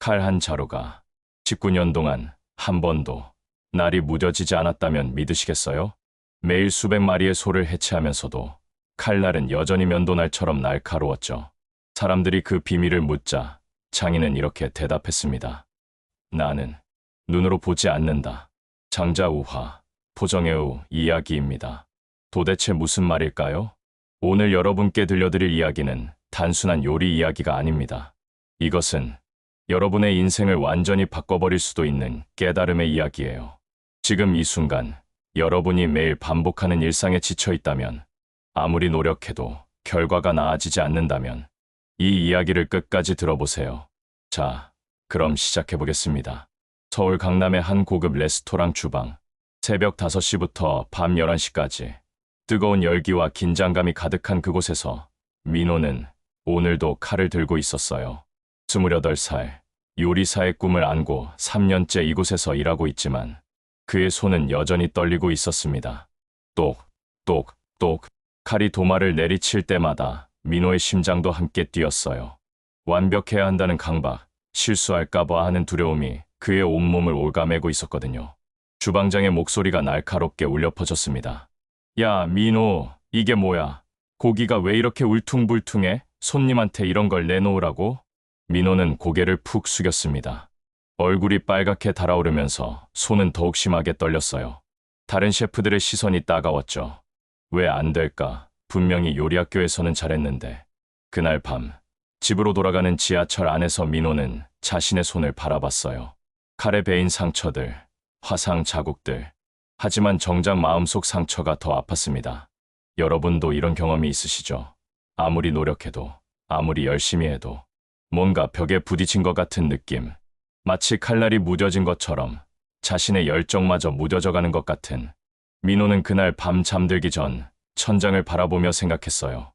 칼 한 자루가 19년 동안 한 번도 날이 무뎌지지 않았다면 믿으시겠어요? 매일 수백 마리의 소를 해체하면서도 칼날은 여전히 면도날처럼 날카로웠죠. 사람들이 그 비밀을 묻자 장인은 이렇게 대답했습니다. 나는 눈으로 보지 않는다. 장자우화, 포정의우 이야기입니다. 도대체 무슨 말일까요? 오늘 여러분께 들려드릴 이야기는 단순한 요리 이야기가 아닙니다. 이것은 여러분의 인생을 완전히 바꿔버릴 수도 있는 깨달음의 이야기예요. 지금 이 순간 여러분이 매일 반복하는 일상에 지쳐 있다면, 아무리 노력해도 결과가 나아지지 않는다면 이 이야기를 끝까지 들어보세요. 자, 그럼 시작해보겠습니다. 서울 강남의 한 고급 레스토랑 주방. 새벽 5시부터 밤 11시까지 뜨거운 열기와 긴장감이 가득한 그곳에서 민호는 오늘도 칼을 들고 있었어요. 28살, 요리사의 꿈을 안고 3년째 이곳에서 일하고 있지만 그의 손은 여전히 떨리고 있었습니다. 똑, 똑, 똑. 칼이 도마를 내리칠 때마다 민호의 심장도 함께 뛰었어요. 완벽해야 한다는 강박, 실수할까봐 하는 두려움이 그의 온몸을 올가매고 있었거든요. 주방장의 목소리가 날카롭게 울려 퍼졌습니다. 야, 민호, 이게 뭐야? 고기가 왜 이렇게 울퉁불퉁해? 손님한테 이런 걸 내놓으라고? 민호는 고개를 푹 숙였습니다. 얼굴이 빨갛게 달아오르면서 손은 더욱 심하게 떨렸어요. 다른 셰프들의 시선이 따가웠죠. 왜 안 될까? 분명히 요리학교에서는 잘했는데. 그날 밤, 집으로 돌아가는 지하철 안에서 민호는 자신의 손을 바라봤어요. 칼에 베인 상처들, 화상 자국들. 하지만 정작 마음속 상처가 더 아팠습니다. 여러분도 이런 경험이 있으시죠? 아무리 노력해도, 아무리 열심히 해도 뭔가 벽에 부딪힌 것 같은 느낌. 마치 칼날이 무뎌진 것처럼 자신의 열정마저 무뎌져 가는 것 같은. 민호는 그날 밤 잠들기 전 천장을 바라보며 생각했어요.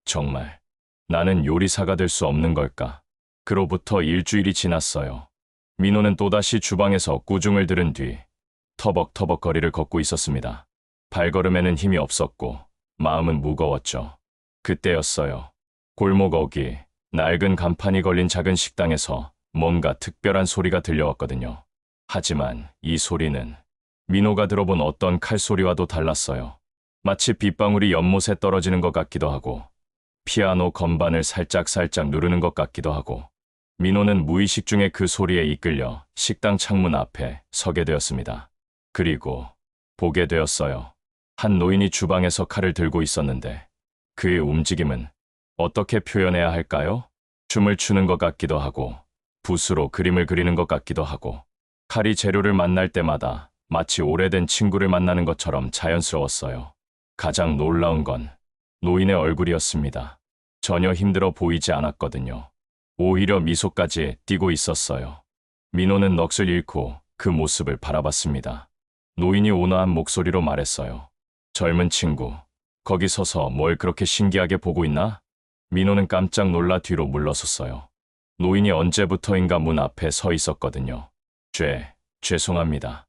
정말 나는 요리사가 될 수 없는 걸까? 그로부터 일주일이 지났어요. 민호는 또다시 주방에서 꾸중을 들은 뒤 터벅터벅 거리를 걷고 있었습니다. 발걸음에는 힘이 없었고 마음은 무거웠죠. 그때였어요. 골목 어귀, 낡은 간판이 걸린 작은 식당에서 뭔가 특별한 소리가 들려왔거든요. 하지만 이 소리는 민호가 들어본 어떤 칼소리와도 달랐어요. 마치 빗방울이 연못에 떨어지는 것 같기도 하고, 피아노 건반을 살짝살짝 누르는 것 같기도 하고. 민호는 무의식 중에 그 소리에 이끌려 식당 창문 앞에 서게 되었습니다. 그리고 보게 되었어요. 한 노인이 주방에서 칼을 들고 있었는데 그의 움직임은 어떻게 표현해야 할까요? 춤을 추는 것 같기도 하고, 붓으로 그림을 그리는 것 같기도 하고, 칼이 재료를 만날 때마다 마치 오래된 친구를 만나는 것처럼 자연스러웠어요. 가장 놀라운 건 노인의 얼굴이었습니다. 전혀 힘들어 보이지 않았거든요. 오히려 미소까지 띠고 있었어요. 민호는 넋을 잃고 그 모습을 바라봤습니다. 노인이 온화한 목소리로 말했어요. 젊은 친구, 거기 서서 뭘 그렇게 신기하게 보고 있나? 민호는 깜짝 놀라 뒤로 물러섰어요. 노인이 언제부터인가 문 앞에 서 있었거든요. 죄송합니다.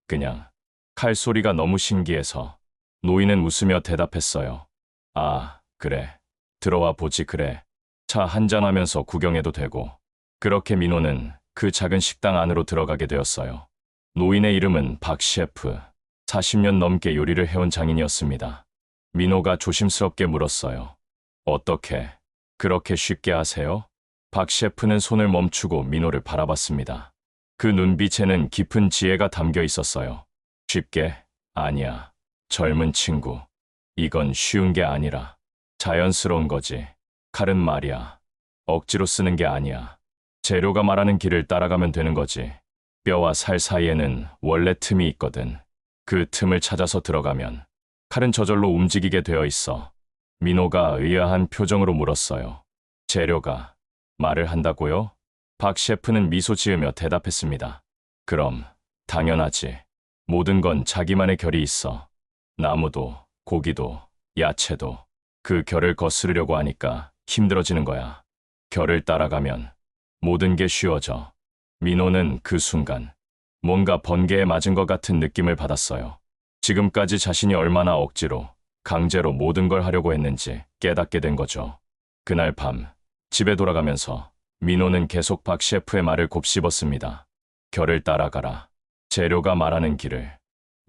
그냥 칼소리가 너무 신기해서. 노인은 웃으며 대답했어요. 아, 그래. 들어와 보지 그래. 차 한잔하면서 구경해도 되고. 그렇게 민호는 그 작은 식당 안으로 들어가게 되었어요. 노인의 이름은 박 셰프. 40년 넘게 요리를 해온 장인이었습니다. 민호가 조심스럽게 물었어요. 어떻게 그렇게 쉽게 하세요? 박 셰프는 손을 멈추고 민호를 바라봤습니다. 그 눈빛에는 깊은 지혜가 담겨 있었어요. 쉽게? 아니야. 젊은 친구. 이건 쉬운 게 아니라 자연스러운 거지. 칼은 말이야. 억지로 쓰는 게 아니야. 재료가 말하는 길을 따라가면 되는 거지. 뼈와 살 사이에는 원래 틈이 있거든. 그 틈을 찾아서 들어가면 칼은 저절로 움직이게 되어 있어. 민호가 의아한 표정으로 물었어요. 재료가 말을 한다고요? 박 셰프는 미소 지으며 대답했습니다. 그럼 당연하지. 모든 건 자기만의 결이 있어. 나무도, 고기도, 야채도 그 결을 거스르려고 하니까 힘들어지는 거야. 결을 따라가면 모든 게 쉬워져. 민호는 그 순간 뭔가 번개에 맞은 것 같은 느낌을 받았어요. 지금까지 자신이 얼마나 억지로, 강제로 모든 걸 하려고 했는지 깨닫게 된 거죠. 그날 밤 집에 돌아가면서 민호는 계속 박 셰프의 말을 곱씹었습니다. 결을 따라가라. 재료가 말하는 길을.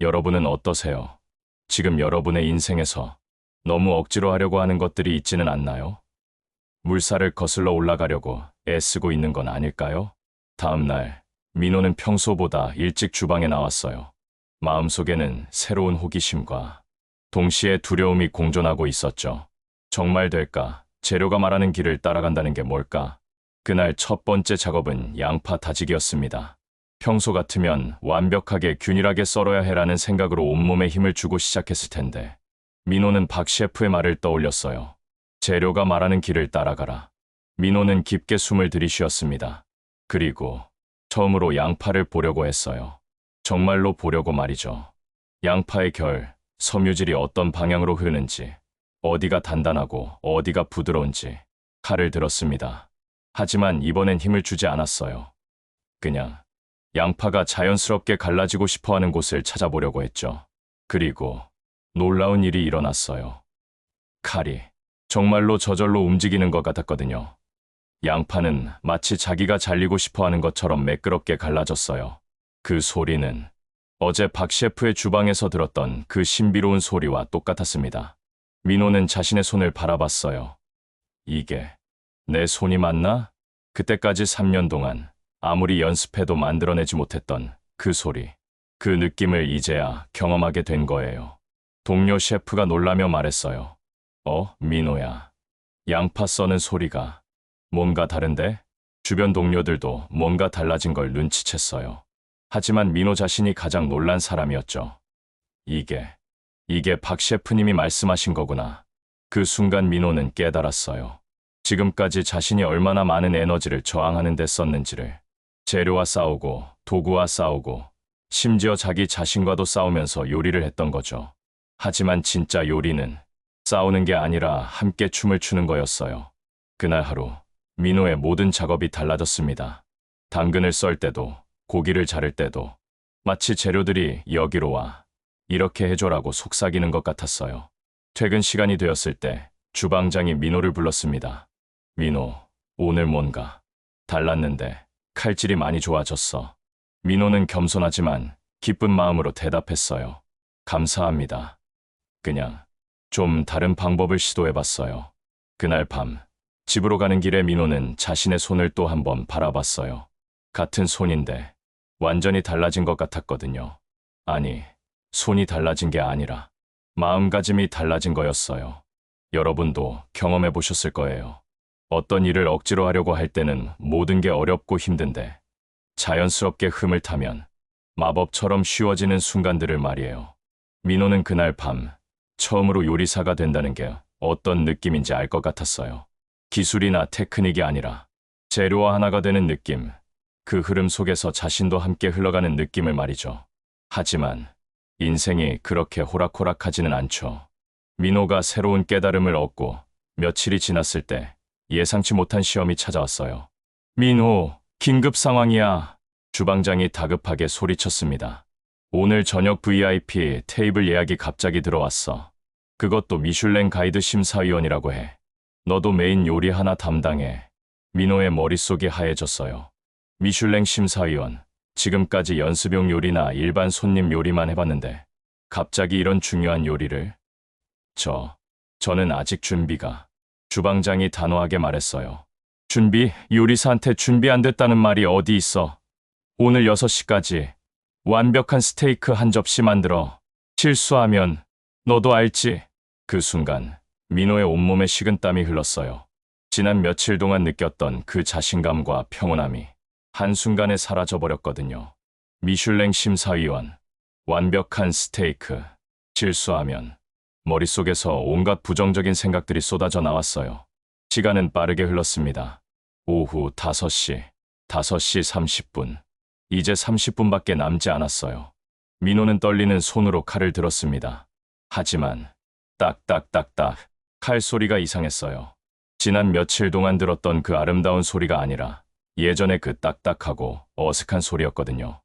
여러분은 어떠세요? 지금 여러분의 인생에서 너무 억지로 하려고 하는 것들이 있지는 않나요? 물살을 거슬러 올라가려고 애쓰고 있는 건 아닐까요? 다음 날, 민호는 평소보다 일찍 주방에 나왔어요. 마음속에는 새로운 호기심과 동시에 두려움이 공존하고 있었죠. 정말 될까? 재료가 말하는 길을 따라간다는 게 뭘까? 그날 첫 번째 작업은 양파 다지기였습니다. 평소 같으면 완벽하게 균일하게 썰어야 해라는 생각으로 온몸에 힘을 주고 시작했을 텐데, 민호는 박 셰프의 말을 떠올렸어요. 재료가 말하는 길을 따라가라. 민호는 깊게 숨을 들이쉬었습니다. 그리고 처음으로 양파를 보려고 했어요. 정말로 보려고 말이죠. 양파의 결, 섬유질이 어떤 방향으로 흐르는지, 어디가 단단하고 어디가 부드러운지 칼을 들었습니다. 하지만 이번엔 힘을 주지 않았어요. 그냥 양파가 자연스럽게 갈라지고 싶어하는 곳을 찾아보려고 했죠. 그리고 놀라운 일이 일어났어요. 칼이 정말로 저절로 움직이는 것 같았거든요. 양파는 마치 자기가 잘리고 싶어하는 것처럼 매끄럽게 갈라졌어요. 그 소리는 어제 박 셰프의 주방에서 들었던 그 신비로운 소리와 똑같았습니다. 민호는 자신의 손을 바라봤어요. 이게 내 손이 맞나? 그때까지 3년 동안 아무리 연습해도 만들어내지 못했던 그 소리, 그 느낌을 이제야 경험하게 된 거예요. 동료 셰프가 놀라며 말했어요. 민호야. 양파 써는 소리가 뭔가 다른데? 주변 동료들도 뭔가 달라진 걸 눈치챘어요. 하지만 민호 자신이 가장 놀란 사람이었죠. 이게 박 셰프님이 말씀하신 거구나. 그 순간 민호는 깨달았어요. 지금까지 자신이 얼마나 많은 에너지를 저항하는 데 썼는지를. 재료와 싸우고, 도구와 싸우고, 심지어 자기 자신과도 싸우면서 요리를 했던 거죠. 하지만 진짜 요리는 싸우는 게 아니라 함께 춤을 추는 거였어요. 그날 하루, 민호의 모든 작업이 달라졌습니다. 당근을 썰 때도, 고기를 자를 때도, 마치 재료들이 여기로 와, 이렇게 해줘라고 속삭이는 것 같았어요. 퇴근 시간이 되었을 때 주방장이 민호를 불렀습니다. 민호, 오늘 뭔가 달랐는데 칼질이 많이 좋아졌어. 민호는 겸손하지만 기쁜 마음으로 대답했어요. 감사합니다. 그냥 좀 다른 방법을 시도해봤어요. 그날 밤, 집으로 가는 길에 민호는 자신의 손을 또 한 번 바라봤어요. 같은 손인데 완전히 달라진 것 같았거든요. 아니, 손이 달라진 게 아니라 마음가짐이 달라진 거였어요. 여러분도 경험해 보셨을 거예요. 어떤 일을 억지로 하려고 할 때는 모든 게 어렵고 힘든데 자연스럽게 흠을 타면 마법처럼 쉬워지는 순간들을 말이에요. 민호는 그날 밤 처음으로 요리사가 된다는 게 어떤 느낌인지 알 것 같았어요. 기술이나 테크닉이 아니라 재료와 하나가 되는 느낌, 그 흐름 속에서 자신도 함께 흘러가는 느낌을 말이죠. 하지만 인생이 그렇게 호락호락하지는 않죠. 민호가 새로운 깨달음을 얻고 며칠이 지났을 때 예상치 못한 시험이 찾아왔어요. 민호, 긴급 상황이야. 주방장이 다급하게 소리쳤습니다. 오늘 저녁 VIP 테이블 예약이 갑자기 들어왔어. 그것도 미슐랭 가이드 심사위원이라고 해. 너도 메인 요리 하나 담당해. 민호의 머릿속이 하얘졌어요. 미슐랭 심사위원. 지금까지 연습용 요리나 일반 손님 요리만 해봤는데 갑자기 이런 중요한 요리를? 저는 아직 준비가. 주방장이 단호하게 말했어요. 준비? 요리사한테 준비 안 됐다는 말이 어디 있어. 오늘 6시까지 완벽한 스테이크 한 접시 만들어. 실수하면 너도 알지. 그 순간 민호의 온몸에 식은땀이 흘렀어요. 지난 며칠 동안 느꼈던 그 자신감과 평온함이 한순간에 사라져버렸거든요. 미슐랭 심사위원, 완벽한 스테이크, 실수하면 머릿속에서 온갖 부정적인 생각들이 쏟아져 나왔어요. 시간은 빠르게 흘렀습니다. 오후 5시 30분. 이제 30분밖에 남지 않았어요. 민호는 떨리는 손으로 칼을 들었습니다. 하지만 딱딱딱딱 칼 소리가 이상했어요. 지난 며칠 동안 들었던 그 아름다운 소리가 아니라 예전의 그 딱딱하고 어색한 소리였거든요.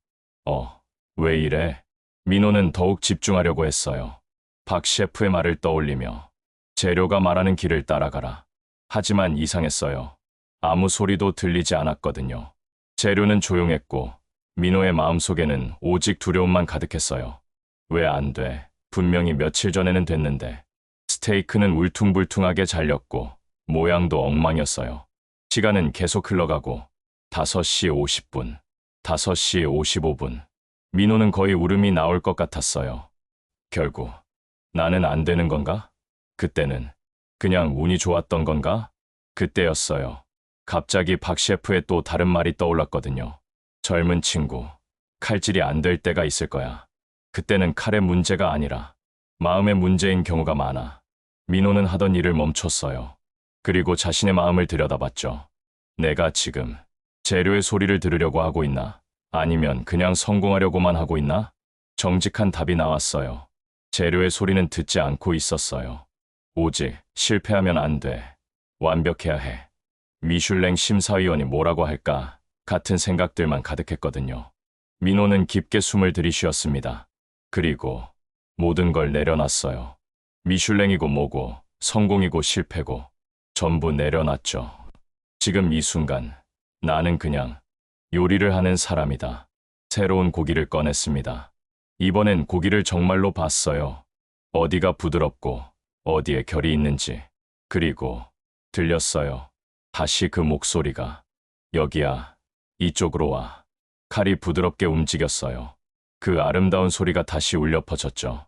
왜 이래? 민호는 더욱 집중하려고 했어요. 박 셰프의 말을 떠올리며 재료가 말하는 길을 따라가라. 하지만 이상했어요. 아무 소리도 들리지 않았거든요. 재료는 조용했고 민호의 마음속에는 오직 두려움만 가득했어요. 왜 안 돼? 분명히 며칠 전에는 됐는데. 스테이크는 울퉁불퉁하게 잘렸고 모양도 엉망이었어요. 시간은 계속 흘러가고 5시 50분, 5시 55분. 민호는 거의 울음이 나올 것 같았어요. 결국 나는 안 되는 건가? 그때는 그냥 운이 좋았던 건가? 그때였어요. 갑자기 박 셰프의 또 다른 말이 떠올랐거든요. 젊은 친구, 칼질이 안 될 때가 있을 거야. 그때는 칼의 문제가 아니라 마음의 문제인 경우가 많아. 민호는 하던 일을 멈췄어요. 그리고 자신의 마음을 들여다봤죠. 내가 지금 재료의 소리를 들으려고 하고 있나? 아니면 그냥 성공하려고만 하고 있나? 정직한 답이 나왔어요. 재료의 소리는 듣지 않고 있었어요. 오직 실패하면 안 돼. 완벽해야 해. 미슐랭 심사위원이 뭐라고 할까? 같은 생각들만 가득했거든요. 민호는 깊게 숨을 들이쉬었습니다. 그리고 모든 걸 내려놨어요. 미슐랭이고 뭐고 성공이고 실패고 전부 내려놨죠. 지금 이 순간 나는 그냥 요리를 하는 사람이다. 새로운 고기를 꺼냈습니다. 이번엔 고기를 정말로 봤어요. 어디가 부드럽고 어디에 결이 있는지. 그리고 들렸어요. 다시 그 목소리가. 여기야. 이쪽으로 와. 칼이 부드럽게 움직였어요. 그 아름다운 소리가 다시 울려 퍼졌죠.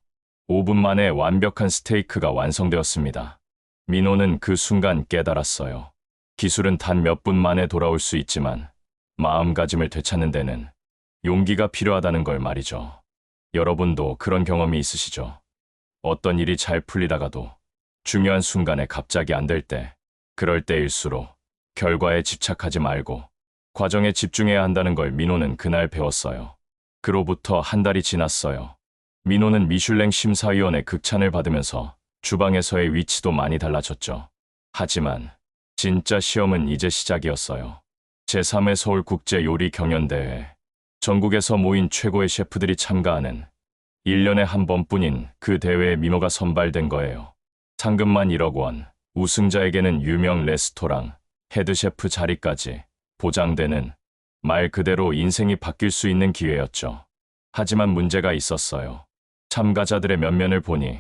5분 만에 완벽한 스테이크가 완성되었습니다. 민호는 그 순간 깨달았어요. 기술은 단 몇 분 만에 돌아올 수 있지만 마음가짐을 되찾는 데는 용기가 필요하다는 걸 말이죠. 여러분도 그런 경험이 있으시죠? 어떤 일이 잘 풀리다가도 중요한 순간에 갑자기 안 될 때, 그럴 때일수록 결과에 집착하지 말고 과정에 집중해야 한다는 걸 민호는 그날 배웠어요. 그로부터 한 달이 지났어요. 민호는 미슐랭 심사위원의 극찬을 받으면서 주방에서의 위치도 많이 달라졌죠. 하지만 진짜 시험은 이제 시작이었어요. 제3회 서울국제 요리 경연대회. 전국에서 모인 최고의 셰프들이 참가하는 1년에 한 번뿐인 그 대회에 민호가 선발된 거예요. 상금만 1억 원, 우승자에게는 유명 레스토랑, 헤드셰프 자리까지 보장되는 말 그대로 인생이 바뀔 수 있는 기회였죠. 하지만 문제가 있었어요. 참가자들의 면면을 보니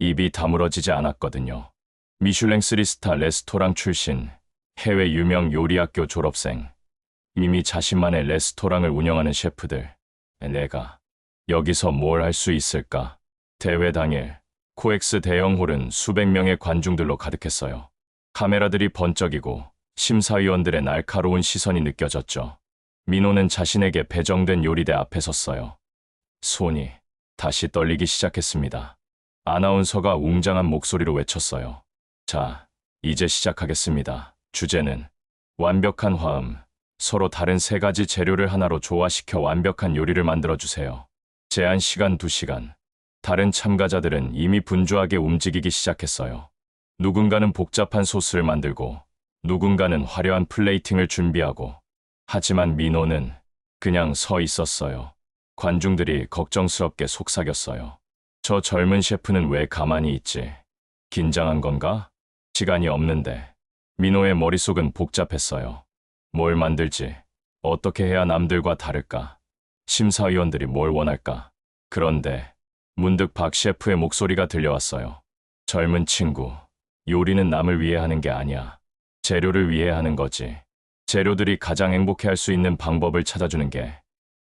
입이 다물어지지 않았거든요. 미슐랭 3스타 레스토랑 출신, 해외 유명 요리학교 졸업생, 이미 자신만의 레스토랑을 운영하는 셰프들. 내가 여기서 뭘 할 수 있을까? 대회 당일 코엑스 대형홀은 수백 명의 관중들로 가득했어요. 카메라들이 번쩍이고 심사위원들의 날카로운 시선이 느껴졌죠. 민호는 자신에게 배정된 요리대 앞에 섰어요. 손이 다시 떨리기 시작했습니다. 아나운서가 웅장한 목소리로 외쳤어요. 자, 이제 시작하겠습니다. 주제는 완벽한 화음. 서로 다른 세 가지 재료를 하나로 조화시켜 완벽한 요리를 만들어주세요. 제한 시간 2시간. 다른 참가자들은 이미 분주하게 움직이기 시작했어요. 누군가는 복잡한 소스를 만들고 누군가는 화려한 플레이팅을 준비하고, 하지만 민호는 그냥 서 있었어요. 관중들이 걱정스럽게 속삭였어요. 저 젊은 셰프는 왜 가만히 있지? 긴장한 건가? 시간이 없는데. 민호의 머릿속은 복잡했어요. 뭘 만들지? 어떻게 해야 남들과 다를까? 심사위원들이 뭘 원할까? 그런데 문득 박 셰프의 목소리가 들려왔어요. 젊은 친구, 요리는 남을 위해 하는 게 아니야. 재료를 위해 하는 거지. 재료들이 가장 행복해할 수 있는 방법을 찾아주는 게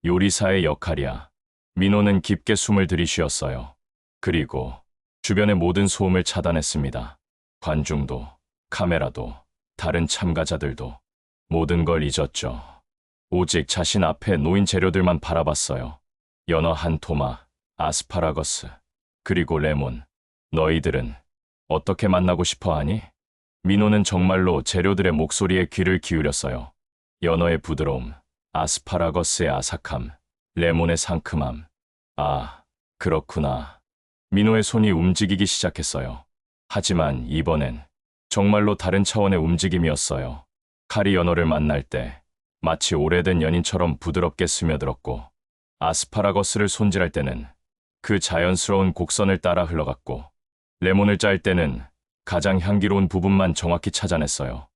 요리사의 역할이야. 민호는 깊게 숨을 들이쉬었어요. 그리고 주변의 모든 소음을 차단했습니다. 관중도, 카메라도, 다른 참가자들도 모든 걸 잊었죠. 오직 자신 앞에 놓인 재료들만 바라봤어요. 연어 한 토막, 아스파라거스, 그리고 레몬. 너희들은 어떻게 만나고 싶어 하니? 민호는 정말로 재료들의 목소리에 귀를 기울였어요. 연어의 부드러움, 아스파라거스의 아삭함, 레몬의 상큼함. 아, 그렇구나. 민호의 손이 움직이기 시작했어요. 하지만 이번엔 정말로 다른 차원의 움직임이었어요. 칼이 연어를 만날 때 마치 오래된 연인처럼 부드럽게 스며들었고, 아스파라거스를 손질할 때는 그 자연스러운 곡선을 따라 흘러갔고, 레몬을 짤 때는 가장 향기로운 부분만 정확히 찾아냈어요.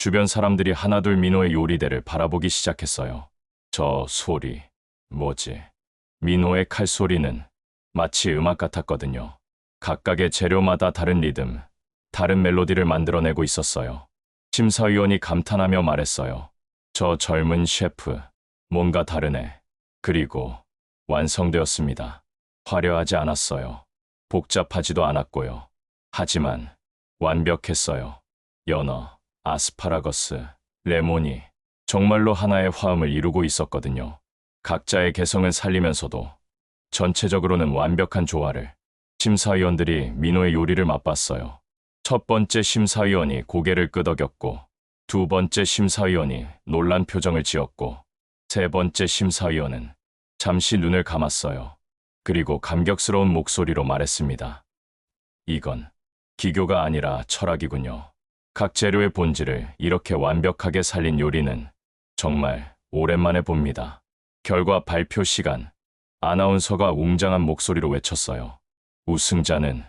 주변 사람들이 하나둘 민호의 요리대를 바라보기 시작했어요. 저 소리, 뭐지? 민호의 칼소리는 마치 음악 같았거든요. 각각의 재료마다 다른 리듬, 다른 멜로디를 만들어내고 있었어요. 심사위원이 감탄하며 말했어요. 저 젊은 셰프, 뭔가 다르네. 그리고 완성되었습니다. 화려하지 않았어요. 복잡하지도 않았고요. 하지만 완벽했어요. 연어, 아스파라거스, 레몬이 정말로 하나의 화음을 이루고 있었거든요. 각자의 개성은 살리면서도 전체적으로는 완벽한 조화를. 심사위원들이 민호의 요리를 맛봤어요. 첫 번째 심사위원이 고개를 끄덕였고, 두 번째 심사위원이 놀란 표정을 지었고, 세 번째 심사위원은 잠시 눈을 감았어요. 그리고 감격스러운 목소리로 말했습니다. 이건 기교가 아니라 철학이군요. 각 재료의 본질을 이렇게 완벽하게 살린 요리는 정말 오랜만에 봅니다. 결과 발표 시간, 아나운서가 웅장한 목소리로 외쳤어요. 우승자는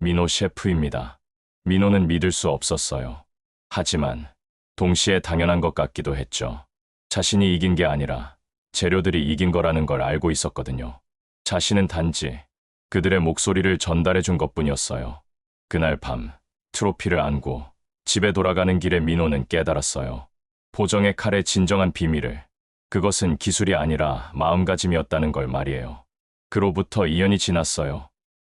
민호 셰프입니다. 민호는 믿을 수 없었어요. 하지만 동시에 당연한 것 같기도 했죠. 자신이 이긴 게 아니라 재료들이 이긴 거라는 걸 알고 있었거든요. 자신은 단지 그들의 목소리를 전달해 준 것뿐이었어요. 그날 밤 트로피를 안고 집에 돌아가는 길에 민호는 깨달았어요. 보정의 칼의 진정한 비밀을. 그것은 기술이 아니라 마음가짐이었다는 걸 말이에요. 그로부터 2년이 지났어요.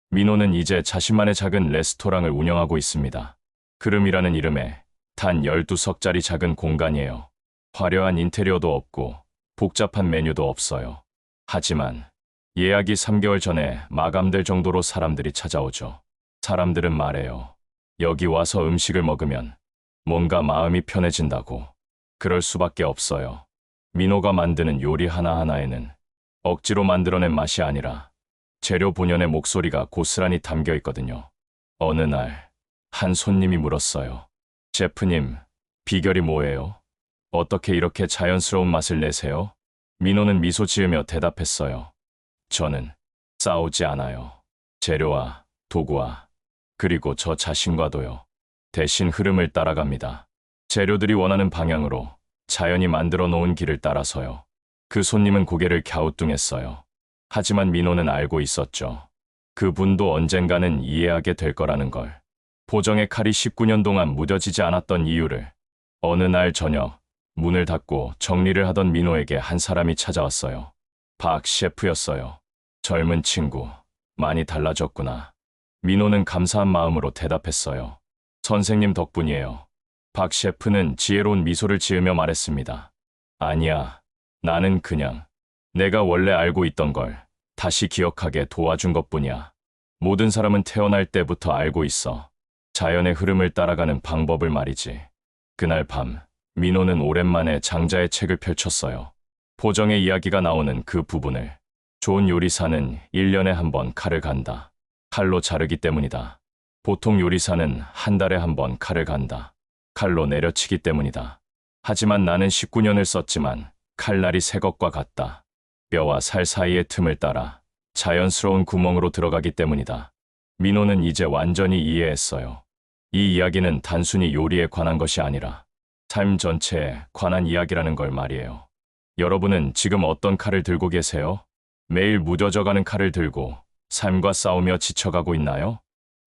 민호는 이제 자신만의 작은 레스토랑을 운영하고 있습니다. 그름이라는 이름에 단 12석짜리 작은 공간이에요. 화려한 인테리어도 없고 복잡한 메뉴도 없어요. 하지만 예약이 3개월 전에 마감될 정도로 사람들이 찾아오죠. 사람들은 말해요. 여기 와서 음식을 먹으면 뭔가 마음이 편해진다고. 그럴 수밖에 없어요. 민호가 만드는 요리 하나하나에는 억지로 만들어낸 맛이 아니라 재료 본연의 목소리가 고스란히 담겨 있거든요. 어느 날 한 손님이 물었어요. 셰프님, 비결이 뭐예요? 어떻게 이렇게 자연스러운 맛을 내세요? 민호는 미소 지으며 대답했어요. 저는 싸우지 않아요. 재료와 도구와 그리고 저 자신과도요. 대신 흐름을 따라갑니다. 재료들이 원하는 방향으로 자연이 만들어 놓은 길을 따라서요. 그 손님은 고개를 갸우뚱했어요. 하지만 민호는 알고 있었죠. 그분도 언젠가는 이해하게 될 거라는 걸. 보정의 칼이 19년 동안 무뎌지지 않았던 이유를. 어느 날 저녁 문을 닫고 정리를 하던 민호에게 한 사람이 찾아왔어요. 박 셰프였어요. 젊은 친구, 많이 달라졌구나. 민호는 감사한 마음으로 대답했어요. 선생님 덕분이에요. 박 셰프는 지혜로운 미소를 지으며 말했습니다. 아니야, 나는 그냥 내가 원래 알고 있던 걸 다시 기억하게 도와준 것뿐이야. 모든 사람은 태어날 때부터 알고 있어. 자연의 흐름을 따라가는 방법을 말이지. 그날 밤 민호는 오랜만에 장자의 책을 펼쳤어요. 보정의 이야기가 나오는 그 부분을. 좋은 요리사는 1년에 한 번 칼을 간다. 칼로 자르기 때문이다. 보통 요리사는 한 달에 한 번 칼을 간다. 칼로 내려치기 때문이다. 하지만 나는 19년을 썼지만 칼날이 새 것과 같다. 뼈와 살 사이의 틈을 따라 자연스러운 구멍으로 들어가기 때문이다. 민호는 이제 완전히 이해했어요. 이 이야기는 단순히 요리에 관한 것이 아니라 삶 전체에 관한 이야기라는 걸 말이에요. 여러분은 지금 어떤 칼을 들고 계세요? 매일 무뎌져가는 칼을 들고 삶과 싸우며 지쳐가고 있나요?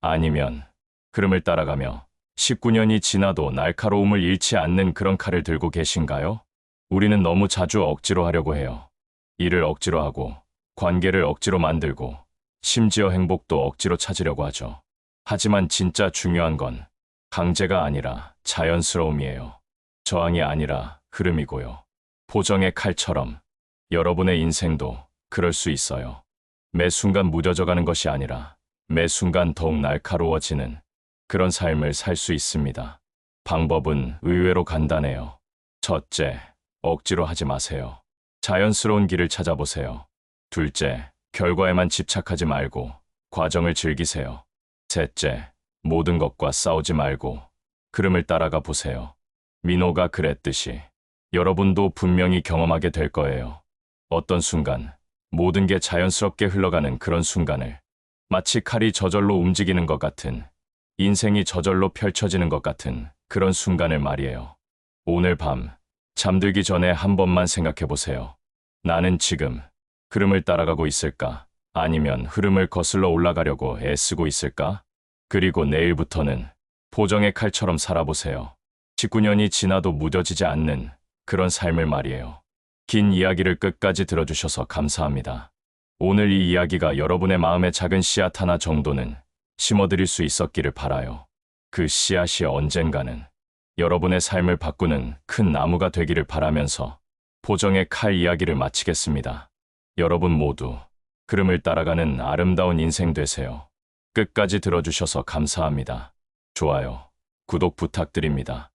아니면 흐름을 따라가며 19년이 지나도 날카로움을 잃지 않는 그런 칼을 들고 계신가요? 우리는 너무 자주 억지로 하려고 해요. 일을 억지로 하고, 관계를 억지로 만들고, 심지어 행복도 억지로 찾으려고 하죠. 하지만 진짜 중요한 건 강제가 아니라 자연스러움이에요. 저항이 아니라 흐름이고요. 보정의 칼처럼 여러분의 인생도 그럴 수 있어요. 매 순간 무뎌져가는 것이 아니라 매 순간 더욱 날카로워지는 그런 삶을 살 수 있습니다. 방법은 의외로 간단해요. 첫째, 억지로 하지 마세요. 자연스러운 길을 찾아보세요. 둘째, 결과에만 집착하지 말고 과정을 즐기세요. 셋째, 모든 것과 싸우지 말고 흐름을 따라가 보세요. 민호가 그랬듯이 여러분도 분명히 경험하게 될 거예요. 어떤 순간 모든 게 자연스럽게 흘러가는 그런 순간을. 마치 칼이 저절로 움직이는 것 같은, 인생이 저절로 펼쳐지는 것 같은 그런 순간을 말이에요. 오늘 밤 잠들기 전에 한 번만 생각해 보세요. 나는 지금 흐름을 따라가고 있을까? 아니면 흐름을 거슬러 올라가려고 애쓰고 있을까? 그리고 내일부터는 보정의 칼처럼 살아보세요. 19년이 지나도 무뎌지지 않는 그런 삶을 말이에요. 긴 이야기를 끝까지 들어주셔서 감사합니다. 오늘 이 이야기가 여러분의 마음에 작은 씨앗 하나 정도는 심어드릴 수 있었기를 바라요. 그 씨앗이 언젠가는 여러분의 삶을 바꾸는 큰 나무가 되기를 바라면서 보정의 칼 이야기를 마치겠습니다. 여러분 모두 흐름을 따라가는 아름다운 인생 되세요. 끝까지 들어주셔서 감사합니다. 좋아요, 구독 부탁드립니다.